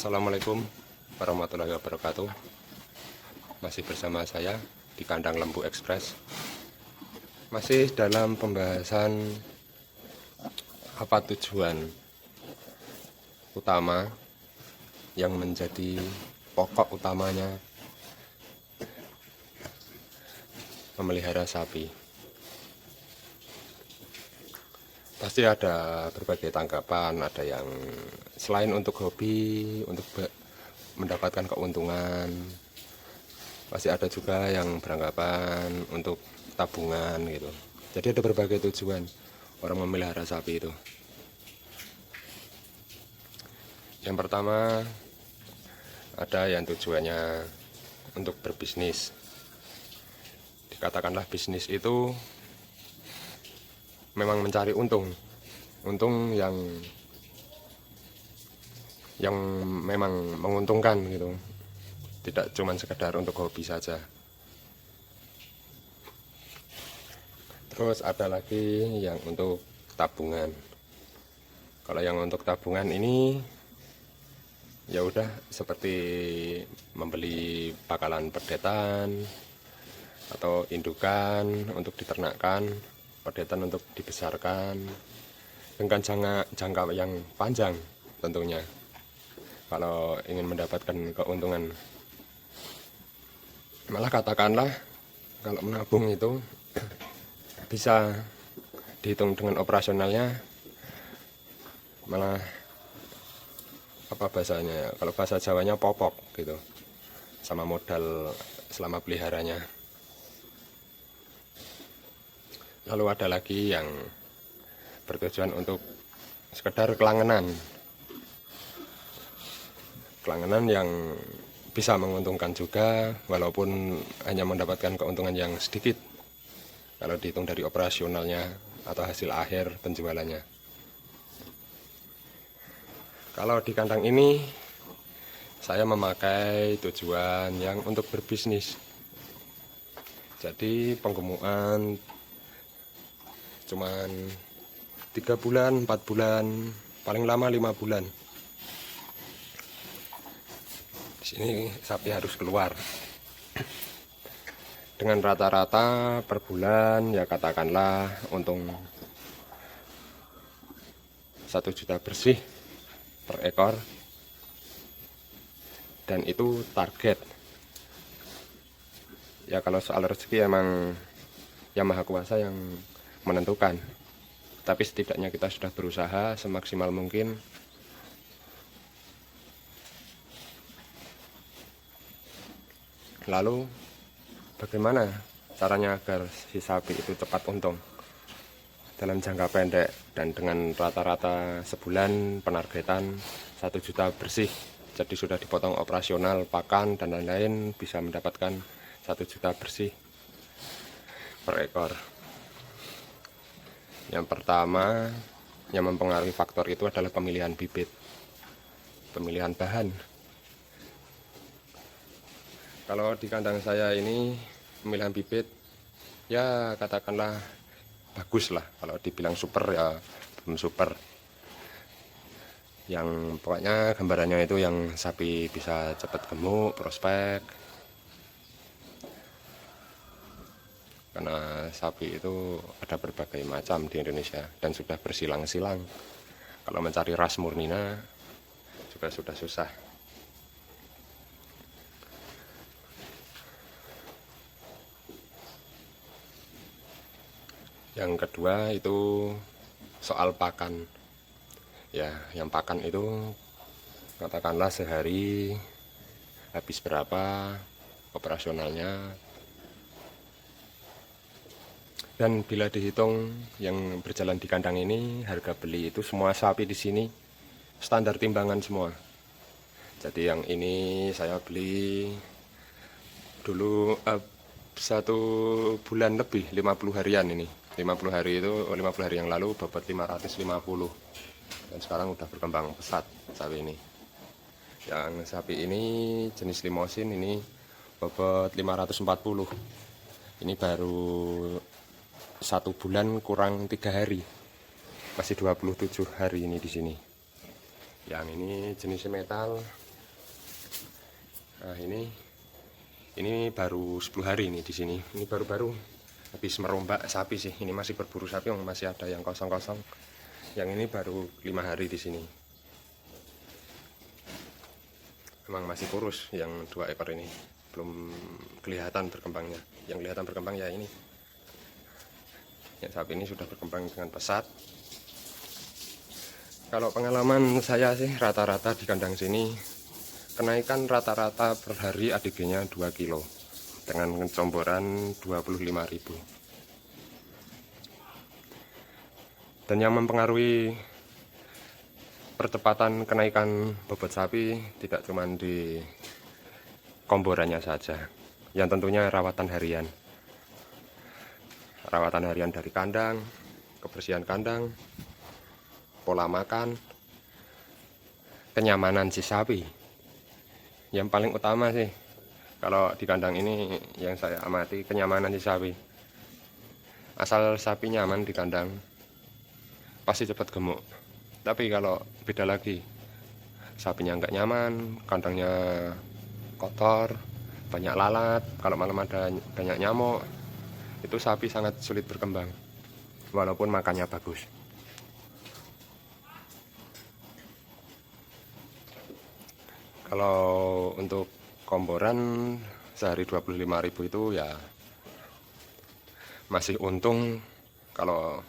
Assalamualaikum warahmatullahi wabarakatuh. Masih bersama saya di kandang Lembu Express. Masih dalam pembahasan apa tujuan utama yang menjadi pokok utamanya memelihara sapi. Pasti ada berbagai tanggapan, ada yang selain untuk hobi, untuk mendapatkan keuntungan, pasti ada juga yang beranggapan untuk tabungan gitu. Jadi ada berbagai tujuan orang memelihara sapi itu. Yang pertama, ada yang tujuannya untuk berbisnis. Dikatakanlah bisnis itu memang mencari untung yang memang menguntungkan gitu, tidak cuma sekedar untuk hobi saja. Terus ada lagi yang untuk tabungan. Kalau yang untuk tabungan ini ya udah seperti membeli bakalan perdetan atau indukan untuk diternakan, perdetan untuk dibesarkan dengan jangka yang panjang tentunya. Kalau ingin mendapatkan keuntungan, malah katakanlah kalau menabung itu bisa dihitung dengan operasionalnya, malah apa bahasanya, kalau bahasa Jawanya popok gitu, sama modal selama peliharanya. Lalu ada lagi yang bertujuan untuk sekedar kelangenan yang bisa menguntungkan juga, walaupun hanya mendapatkan keuntungan yang sedikit kalau dihitung dari operasionalnya atau hasil akhir penjualannya. Kalau di kandang ini saya memakai tujuan yang untuk berbisnis. Jadi penggemukan cuman 3 bulan, 4 bulan, paling lama 5 bulan. Di sini sapi harus keluar. Dengan rata-rata per bulan ya katakanlah untung 1 juta bersih per ekor. Dan itu target. Ya kalau soal rezeki emang Yang Maha Kuasa yang menentukan, tapi setidaknya kita sudah berusaha semaksimal mungkin. Lalu bagaimana caranya agar si sapi itu cepat untung dalam jangka pendek, dan dengan rata-rata sebulan penargetan 1 juta bersih, jadi sudah dipotong operasional, pakan dan lain-lain, bisa mendapatkan 1 juta bersih per ekor. Yang pertama yang mempengaruhi faktor itu adalah pemilihan bibit, pemilihan bahan. Kalau di kandang saya ini pemilihan bibit ya katakanlah bagus lah. Kalau dibilang super ya belum super. Yang pokoknya gambarannya itu yang sapi bisa cepat gemuk, prospek. Karena sapi itu ada berbagai macam di Indonesia dan sudah bersilang-silang. Kalau mencari ras murninya juga sudah susah. Yang kedua itu soal pakan. Ya, yang pakan itu katakanlah sehari habis berapa operasionalnya. Dan bila dihitung yang berjalan di kandang ini, harga beli itu semua sapi di sini standar timbangan semua. Jadi yang ini saya beli dulu 1 bulan lebih, 50 harian ini. 50 hari itu 50 hari yang lalu bobot 550. Dan sekarang udah berkembang pesat sapi ini. Yang sapi ini jenis limosin ini bobot 540. Ini baru 1 bulan kurang 3 hari, masih 27 hari ini di sini. Yang ini jenis metal Nah, ini baru 10 hari ini di sini. Ini baru-baru habis merombak sapi sih. Ini masih berburu sapi, masih ada yang kosong-kosong. Yang ini baru 5 hari di sini. Memang masih kurus yang 2 ekor ini. Belum kelihatan berkembangnya. Yang kelihatan berkembang ya ini. Yang sapi ini sudah berkembang dengan pesat. Kalau pengalaman saya sih rata-rata di kandang sini kenaikan rata-rata per hari ADG-nya 2 kilo dengan pencomboran 25.000. Dan yang mempengaruhi percepatan kenaikan bobot sapi tidak cuma di komborannya saja, yang tentunya rawatan harian. Rawatan harian dari kandang, kebersihan kandang, pola makan, kenyamanan si sapi. Yang paling utama sih kalau di kandang ini yang saya amati kenyamanan si sapi. Asal sapi nyaman di kandang pasti cepat gemuk. Tapi kalau beda lagi, sapinya nggak nyaman, kandangnya kotor, banyak lalat, kalau malam ada banyak nyamuk, itu sapi sangat sulit berkembang walaupun makannya bagus. Kalau untuk komboran sehari 25.000 itu ya masih untung. Kalau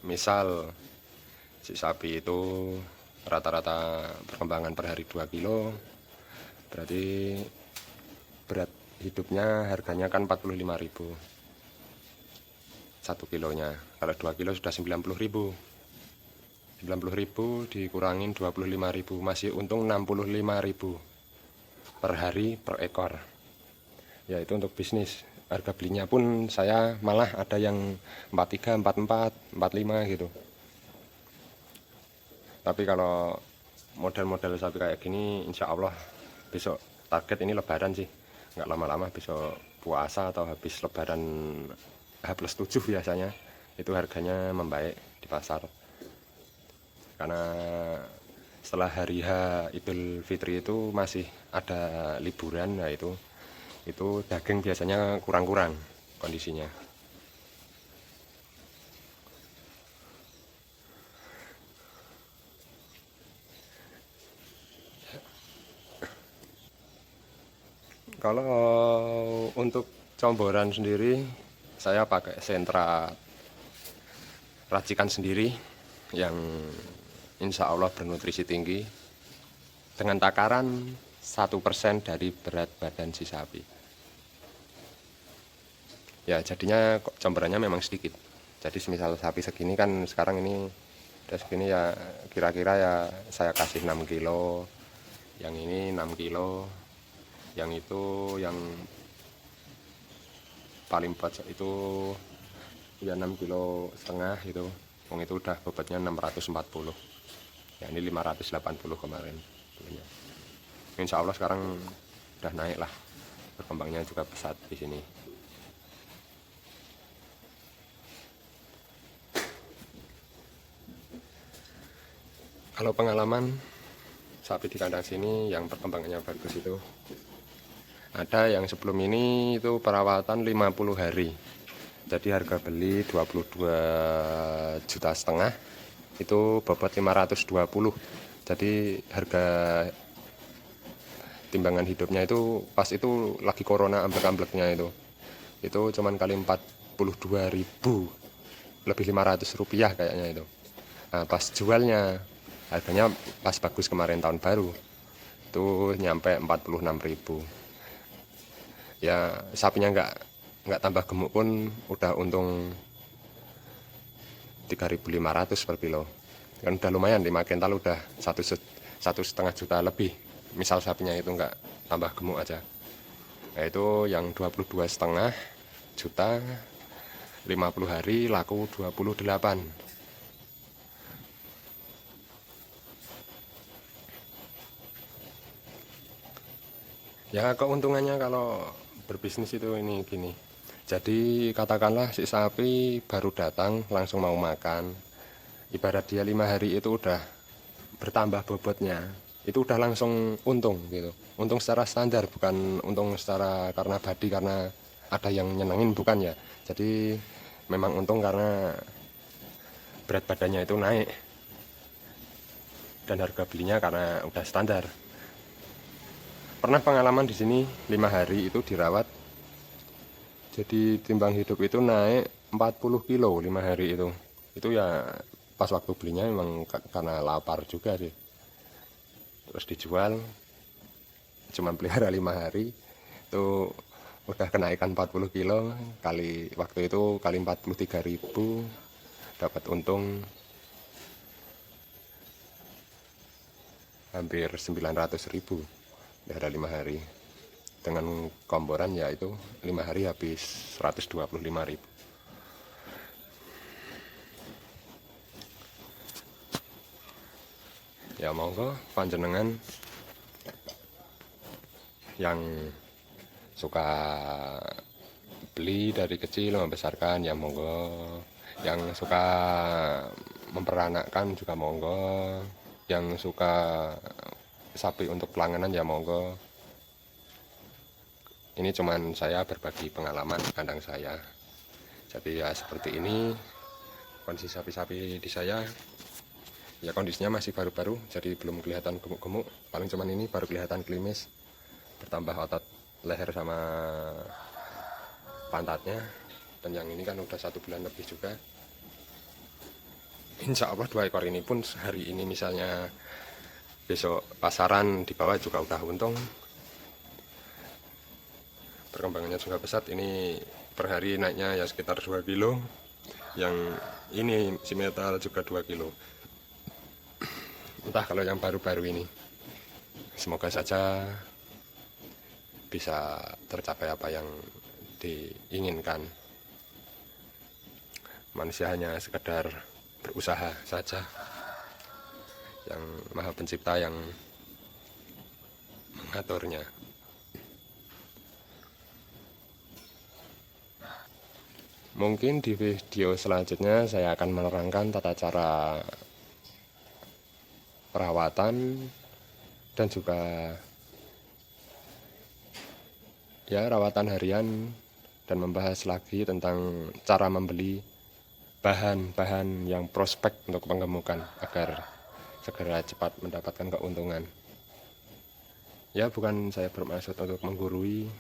misal si sapi itu rata-rata perkembangan per hari 2 kilo, berarti berat hidupnya harganya kan 45.000 1 kilonya. Kalau 2 kilo sudah 90.000. 90.000 dikurangin 25.000, masih untung 65.000 per hari per ekor. Ya itu untuk bisnis. Harga belinya pun saya malah ada yang 43, 44, 45 gitu. Tapi kalau model-model sapi kayak gini, insya Allah besok target ini lebaran sih. Nggak lama-lama besok puasa atau habis lebaran H+7 biasanya. Itu harganya membaik di pasar. Karena setelah hari H Idul Fitri itu masih ada liburan, nah itu daging biasanya kurang-kurang kondisinya. Kalau untuk comboran sendiri saya pakai sentra racikan sendiri yang insya Allah bernutrisi tinggi dengan takaran 1% dari berat badan si sapi. Ya jadinya comborannya memang sedikit. Jadi semisal sapi segini kan sekarang ini udah segini ya kira-kira ya saya kasih 6 kilo, yang ini 6 kilo, yang itu yang paling berat itu ya 6,5 kilo gitu. Itu udah bobotnya 640. Ya ini 580 kemarin. Insya Allah sekarang udah naik lah. Berkembangnya juga pesat di sini. Kalau pengalaman sapi di kandang sini yang perkembangannya bagus itu ada yang sebelum ini itu perawatan 50 hari. Jadi harga beli 22,5 juta, itu bobot 520. Jadi harga timbangan hidupnya itu pas itu lagi corona amblek-ambleknya itu cuman kali 42.000, lebih 500 rupiah kayaknya itu. Nah, pas jualnya harganya pas bagus kemarin tahun baru itu nyampe 46.000. Ya sapinya nggak tambah gemuk pun udah untung 3.500 per kilo. Kan udah lumayan, 5 kental udah 1,5 juta lebih. Misal sapinya itu nggak tambah gemuk aja. Nah itu yang 22,5 juta 50 hari laku 28. Ya keuntungannya kalau berbisnis itu ini gini. Jadi katakanlah si sapi baru datang langsung mau makan. Ibarat dia 5 hari itu udah bertambah bobotnya. itu udah langsung untung gitu. Untung secara standar, bukan untung secara karena badi, karena ada yang nyenengin, bukan ya. Jadi memang untung karena berat badannya itu naik dan harga belinya karena udah standar. Pernah pengalaman di sini 5 hari itu dirawat, jadi timbang hidup itu naik 40 kilo 5 hari itu ya pas waktu belinya memang karena lapar juga sih. Terus dijual, cuma pelihara 5 hari itu udah kenaikan 40 kilo, kali waktu itu kali 43.000, dapat untung hampir 900.000 pelihara 5 hari. Dengan komboran ya itu 5 hari habis 125.000. Ya monggo panjenengan yang suka beli dari kecil membesarkan ya monggo, yang suka memperanakkan juga monggo, yang suka sapi untuk pelangganan ya monggo. Ini cuman saya berbagi pengalaman kandang saya. Jadi ya seperti ini kondisi sapi-sapi di saya. Ya kondisinya masih baru-baru, jadi belum kelihatan gemuk-gemuk. Paling cuman ini baru kelihatan klimis, bertambah otot leher sama pantatnya. Dan yang ini kan udah 1 bulan lebih juga. Insya Allah 2 ekor ini pun hari ini misalnya besok pasaran di bawah juga udah untung. Perkembangannya juga pesat, ini per hari naiknya ya sekitar 2 kilo. Yang ini si metal juga 2 kilo. Entah kalau yang baru-baru ini. Semoga saja bisa tercapai apa yang diinginkan. Manusia hanya sekedar berusaha saja. Yang Maha Pencipta yang mengaturnya. Mungkin di video selanjutnya saya akan menerangkan tata cara perawatan dan juga ya rawatan harian, dan membahas lagi tentang cara membeli bahan-bahan yang prospek untuk penggemukan agar segera cepat mendapatkan keuntungan. Ya bukan saya bermaksud untuk menggurui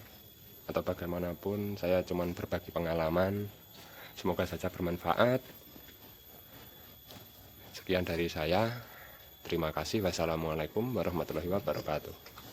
atau bagaimanapun, saya cuma berbagi pengalaman. Semoga saja bermanfaat. Sekian dari saya. Terima kasih. Wassalamualaikum warahmatullahi wabarakatuh.